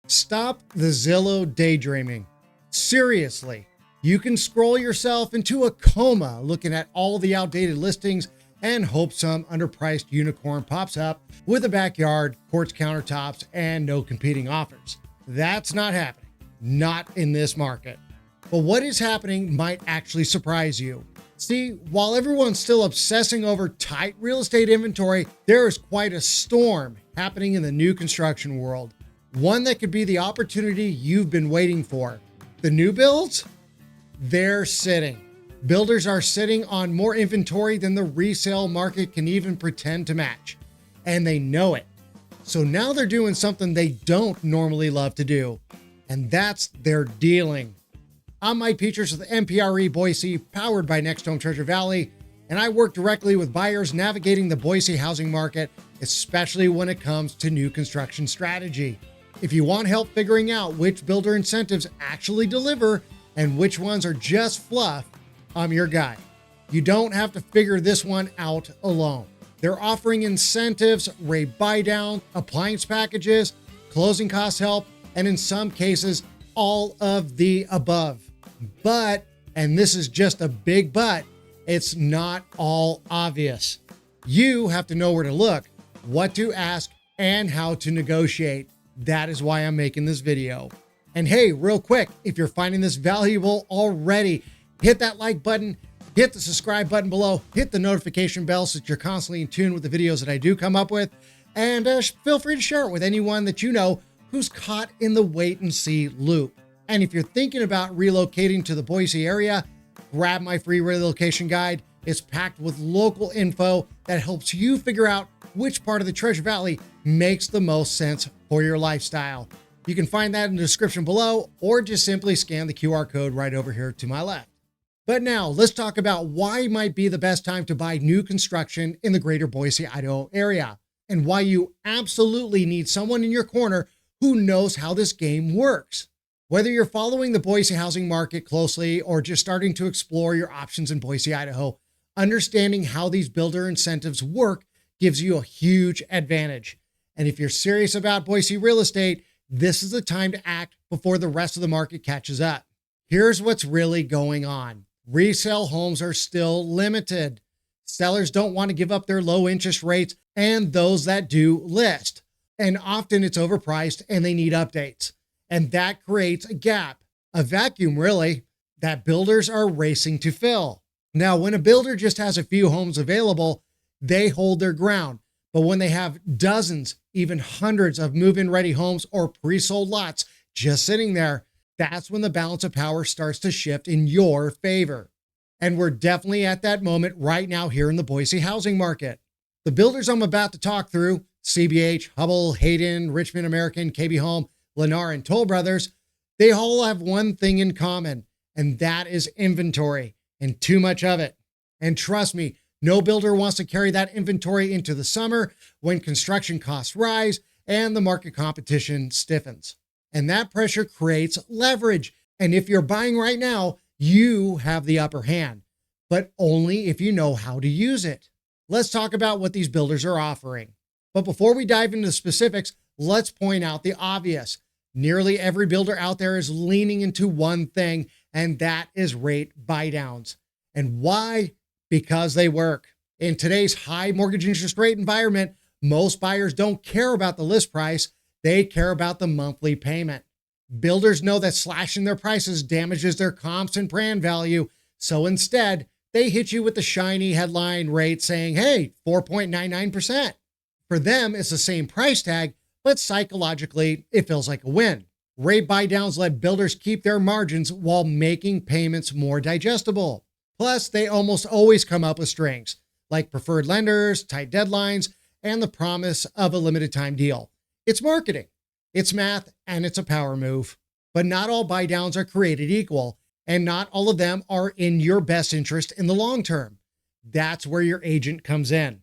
Stop the Zillow daydreaming. Seriously, you can scroll yourself into a coma looking at all the outdated listings and hope some underpriced unicorn pops up with a backyard, quartz countertops, and no competing offers. That's not happening. Not in this market. But what is happening might actually surprise you. See, while everyone's still obsessing over tight real estate inventory, there is quite a storm happening in the new construction world. One that could be the opportunity you've been waiting for. The new builds? They're sitting. Builders are sitting on more inventory than the resale market can even pretend to match. And they know it. So now they're doing something they don't normally love to do. And that's they're dealing. I'm Mike Petras with MPRE Boise, powered by NextHome Treasure Valley. And I work directly with buyers navigating the Boise housing market, especially when it comes to new construction strategy. If you want help figuring out which builder incentives actually deliver and which ones are just fluff, I'm your guy. You don't have to figure this one out alone. They're offering incentives, rate buydowns, appliance packages, closing cost help, and in some cases, all of the above. But, and this is just a big but, it's not all obvious. You have to know where to look, what to ask, and how to negotiate. That is why I'm making this video. And hey, real quick, if you're finding this valuable already, hit that like button, hit the subscribe button below, hit the notification bell so that you're constantly in tune with the videos that I do come up with, and feel free to share it with anyone that you know who's caught in the wait and see loop. And if you're thinking about relocating to the Boise area, grab my free relocation guide. It's packed with local info that helps you figure out which part of the Treasure Valley makes the most sense for your lifestyle. You can find that in the description below, or just simply scan the QR code right over here to my left. But now let's talk about why it might be the best time to buy new construction in the greater Boise, Idaho area, and why you absolutely need someone in your corner who knows how this game works. Whether you're following the Boise housing market closely or just starting to explore your options in Boise, Idaho, understanding how these builder incentives work gives you a huge advantage. And if you're serious about Boise real estate, this is the time to act before the rest of the market catches up. Here's what's really going on. Resale homes are still limited. Sellers don't want to give up their low interest rates, and those that do list. And often it's overpriced and they need updates. And that creates a gap, a vacuum really, that builders are racing to fill. Now, when a builder just has a few homes available, they hold their ground. But when they have dozens, even hundreds of move-in ready homes or pre-sold lots just sitting there, that's when the balance of power starts to shift in your favor. And we're definitely at that moment right now here in the Boise housing market. The builders I'm about to talk through, CBH, Hubble, Hayden, Richmond American, KB Home, Lennar, and Toll Brothers, they all have one thing in common, and that is inventory, and too much of it. And trust me, no builder wants to carry that inventory into the summer when construction costs rise and the market competition stiffens. And that pressure creates leverage. And if you're buying right now, you have the upper hand, but only if you know how to use it. Let's talk about what these builders are offering. But before we dive into the specifics, let's point out the obvious. Nearly every builder out there is leaning into one thing, and that is rate buydowns. And why? Because they work. In today's high mortgage interest rate environment, most buyers don't care about the list price. They care about the monthly payment. Builders know that slashing their prices damages their comps and brand value. So instead, they hit you with the shiny headline rate saying, hey, 4.99%. For them, it's the same price tag, but psychologically, it feels like a win. Rate buydowns let builders keep their margins while making payments more digestible. Plus, they almost always come up with strings, like preferred lenders, tight deadlines, and the promise of a limited time deal. It's marketing, it's math, and it's a power move. But not all buydowns are created equal, and not all of them are in your best interest in the long term. That's where your agent comes in.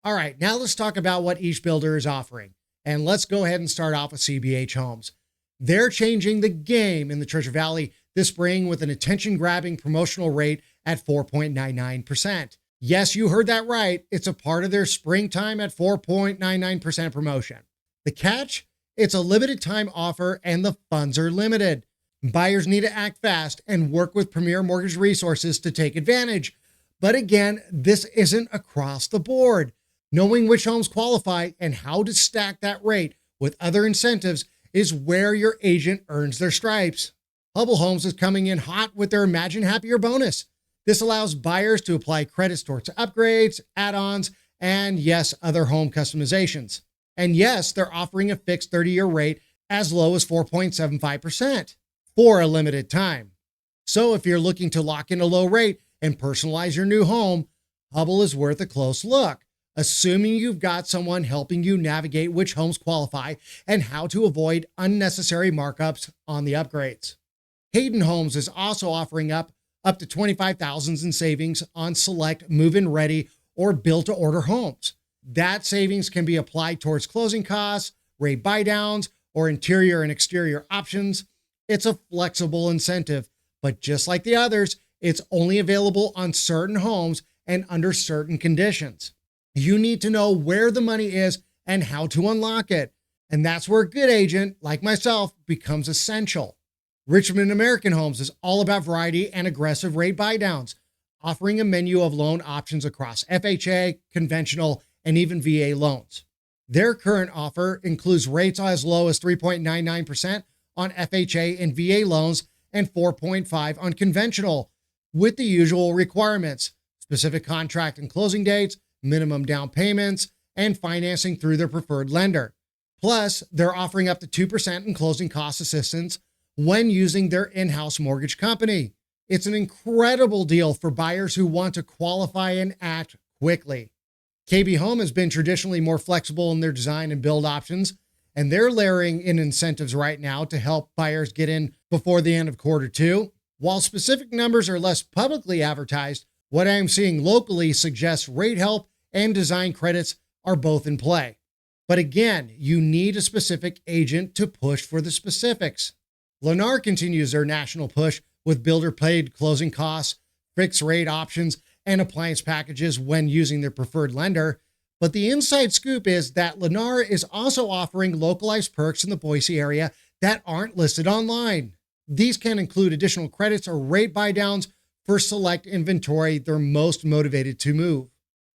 All right, now let's talk about what each builder is offering. And let's go ahead and start off with CBH Homes. They're changing the game in the Treasure Valley this spring with an attention-grabbing promotional rate at 4.99%. Yes, you heard that right. It's a part of their springtime at 4.99% promotion. The catch? It's a limited time offer and the funds are limited. Buyers need to act fast and work with Premier Mortgage Resources to take advantage. But again, this isn't across the board. Knowing which homes qualify and how to stack that rate with other incentives is where your agent earns their stripes. Hubble Homes is coming in hot with their Imagine Happier bonus. This allows buyers to apply credits towards upgrades, add-ons, and yes, other home customizations. And yes, they're offering a fixed 30-year rate as low as 4.75% for a limited time. So if you're looking to lock in a low rate and personalize your new home, Hubble is worth a close look, assuming you've got someone helping you navigate which homes qualify and how to avoid unnecessary markups on the upgrades. Hayden Homes is also offering up to $25,000 in savings on select move-in ready or build-to-order homes. That savings can be applied towards closing costs, rate buydowns, or interior and exterior options. It's a flexible incentive, but just like the others, it's only available on certain homes and under certain conditions. You need to know where the money is and how to unlock it. And that's where a good agent, like myself, becomes essential. Richmond American Homes is all about variety and aggressive rate buydowns, offering a menu of loan options across FHA, conventional, and even VA loans. Their current offer includes rates as low as 3.99% on FHA and VA loans and 4.5% on conventional, with the usual requirements: specific contract and closing dates, minimum down payments, and financing through their preferred lender. Plus, they're offering up to 2% in closing cost assistance when using their in-house mortgage company. It's an incredible deal for buyers who want to qualify and act quickly. KB Home has been traditionally more flexible in their design and build options, and they're layering in incentives right now to help buyers get in before the end of Q2. While specific numbers are less publicly advertised, what I am seeing locally suggests rate help and design credits are both in play. But again, you need a specific agent to push for the specifics. Lennar continues their national push with builder-paid closing costs, fixed rate options, and appliance packages when using their preferred lender. But the inside scoop is that Lennar is also offering localized perks in the Boise area that aren't listed online. These can include additional credits or rate buydowns for select inventory they're most motivated to move.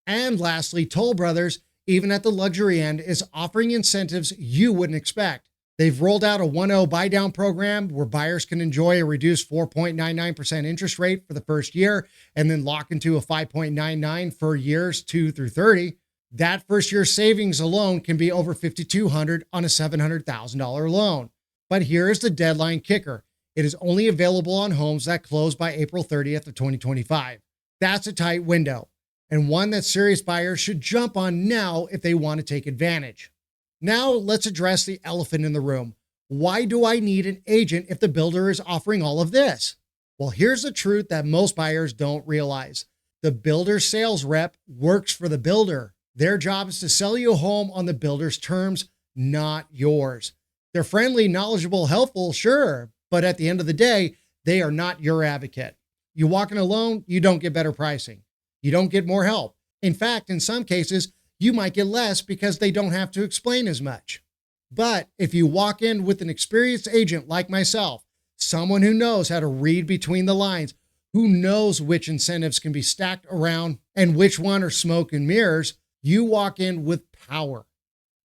And lastly, Toll Brothers, even at the luxury end, is offering incentives you wouldn't expect. They've rolled out a 1.0 buydown program where buyers can enjoy a reduced 4.99% interest rate for the first year and then lock into a 5.99 for years 2 through 30. That first year savings alone can be over $5,200 on a $700,000 loan. But here is the deadline kicker. It is only available on homes that close by April 30th of 2025. That's a tight window, and one that serious buyers should jump on now if they want to take advantage. Now let's address the elephant in the room. Why do I need an agent if the builder is offering all of this? Well, here's the truth that most buyers don't realize. The builder sales rep works for the builder. Their job is to sell you a home on the builder's terms, not yours. They're friendly, knowledgeable, helpful, sure, but at the end of the day, they are not your advocate. You walk in alone, you don't get better pricing. You don't get more help. In fact, in some cases, you might get less because they don't have to explain as much. But if you walk in with an experienced agent like myself, someone who knows how to read between the lines, who knows which incentives can be stacked around and which one are smoke and mirrors, you walk in with power.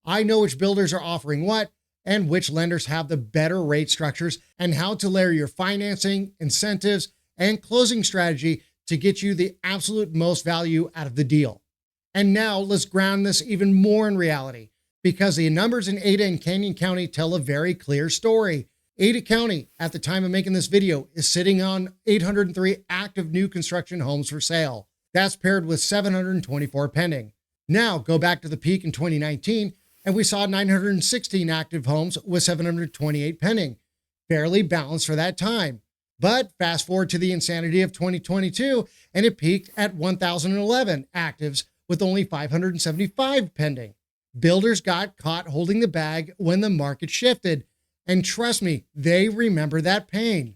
I know which builders are offering what and which lenders have the better rate structures and how to layer your financing, incentives, and closing strategy to get you the absolute most value out of the deal. And now let's ground this even more in reality, because the numbers in Ada and Canyon County tell a very clear story. Ada County, at the time of making this video, is sitting on 803 active new construction homes for sale. That's paired with 724 pending. Now go back to the peak in 2019, and we saw 916 active homes with 728 pending. Fairly balanced for that time. But fast forward to the insanity of 2022, and it peaked at 1,011 actives with only 575 pending. Builders got caught holding the bag when the market shifted. And trust me, they remember that pain.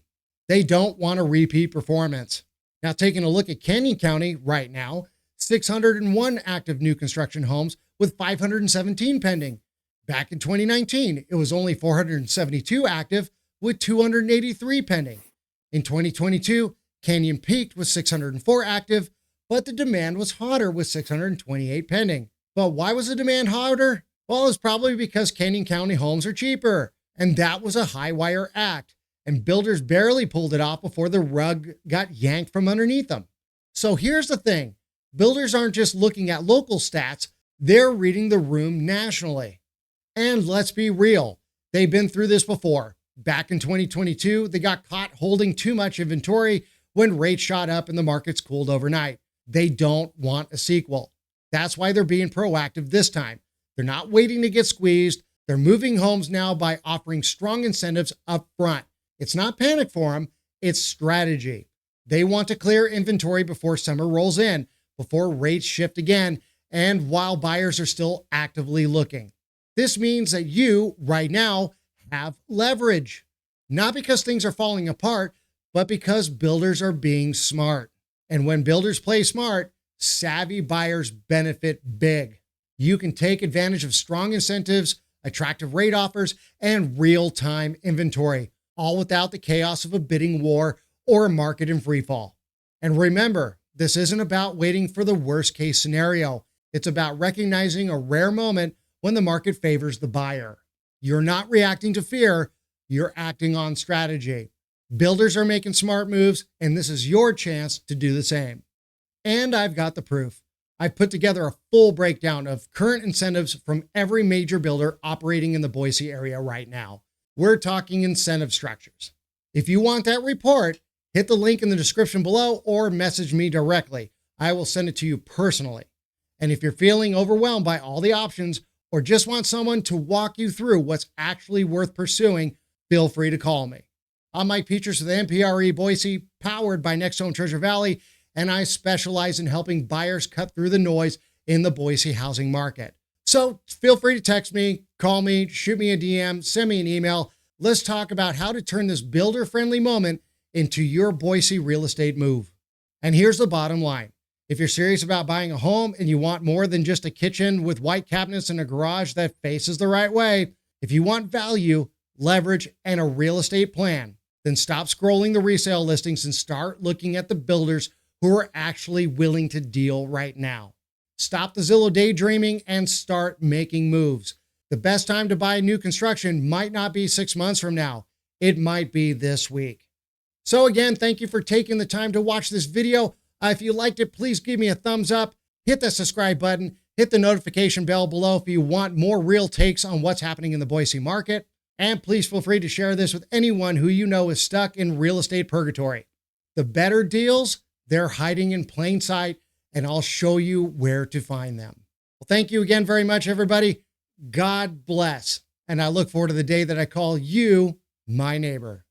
They don't want a repeat performance. Now, taking a look at Canyon County right now, 601 active new construction homes with 517 pending. Back in 2019, it was only 472 active with 283 pending. In 2022, Canyon peaked with 604 active, but the demand was hotter with 628 pending. But why was the demand hotter? Well, it's probably because Canyon County homes are cheaper, and that was a high wire act, and builders barely pulled it off before the rug got yanked from underneath them. So here's the thing. Builders aren't just looking at local stats, they're reading the room nationally. And let's be real, they've been through this before. Back in 2022, they got caught holding too much inventory when rates shot up and the markets cooled overnight. They don't want a sequel. That's why they're being proactive this time. They're not waiting to get squeezed. They're moving homes now by offering strong incentives up front. It's not panic for them, it's strategy. They want to clear inventory before summer rolls in, before rates shift again, and while buyers are still actively looking. This means that you, right now, have leverage. Not because things are falling apart, but because builders are being smart. And when builders play smart, savvy buyers benefit big. You can take advantage of strong incentives, attractive rate offers, and real-time inventory, all without the chaos of a bidding war or a market in freefall. And remember, this isn't about waiting for the worst-case scenario. It's about recognizing a rare moment when the market favors the buyer. You're not reacting to fear, you're acting on strategy. Builders are making smart moves, and this is your chance to do the same. And I've got the proof. I've put together a full breakdown of current incentives from every major builder operating in the Boise area right now. We're talking incentive structures. If you want that report, hit the link in the description below or message me directly. I will send it to you personally. And if you're feeling overwhelmed by all the options or just want someone to walk you through what's actually worth pursuing, feel free to call me. I'm Mike Petras with MPRE Boise, powered by NextHome Treasure Valley, and I specialize in helping buyers cut through the noise in the Boise housing market. So feel free to text me, call me, shoot me a DM, send me an email. Let's talk about how to turn this builder-friendly moment into your Boise real estate move. And here's the bottom line. If you're serious about buying a home and you want more than just a kitchen with white cabinets and a garage that faces the right way, if you want value, leverage, and a real estate plan, then stop scrolling the resale listings and start looking at the builders who are actually willing to deal right now. Stop the Zillow daydreaming and start making moves. The best time to buy new construction might not be 6 months from now. It might be this week. So again, thank you for taking the time to watch this video. If you liked it, please give me a thumbs up, hit the subscribe button, hit the notification bell below if you want more real takes on what's happening in the Boise market. And please feel free to share this with anyone who you know is stuck in real estate purgatory. The better deals, they're hiding in plain sight, and I'll show you where to find them. Well, thank you again very much, everybody. God bless. And I look forward to the day that I call you my neighbor.